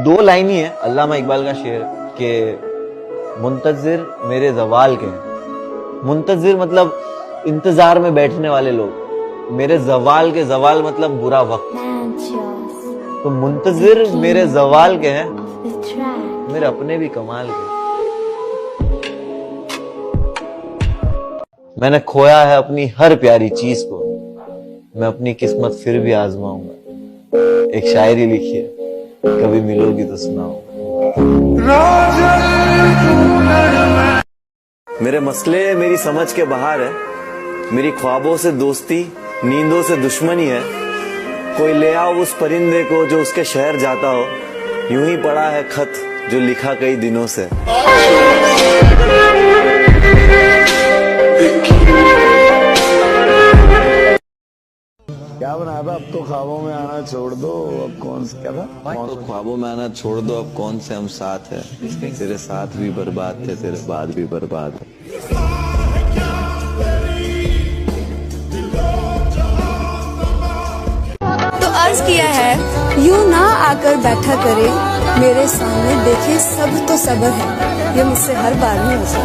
दो लाइन ही है, अल्लामा इकबाल का शेर के मुंतजिर मेरे जवाल के हैं। मुंतजिर मतलब इंतजार में बैठने वाले लोग, मेरे जवाल के, जवाल मतलब बुरा वक्त। तो मुंतजिर मेरे जवाल के हैं, मेरे अपने भी कमाल के। मैंने खोया है अपनी हर प्यारी चीज को, मैं अपनी किस्मत फिर भी आजमाऊंगा। एक शायरी लिखी है, कभी मिलोगी तो सुनाऊंगा। मेरे मसले मेरी समझ के बाहर है, मेरी ख्वाबों से दोस्ती नींदों से दुश्मनी है। कोई ले आओ उस परिंदे को जो उसके शहर जाता हो, यूं ही पड़ा है खत जो लिखा कई दिनों से। क्या बना था? अब तो ख्वाबों में आना छोड़ दो, अब कौन सा, क्या था? तो ख्वाबों में आना छोड़ दो, अब कौन से हम साथ है। तेरे साथ भी बर्बाद थे, तेरे बाद भी बर्बाद है। तो अर्ज किया है, यूं ना आकर बैठा करे मेरे सामने, देखे सब तो सबर है, ये मुझसे हर बार नहीं होता।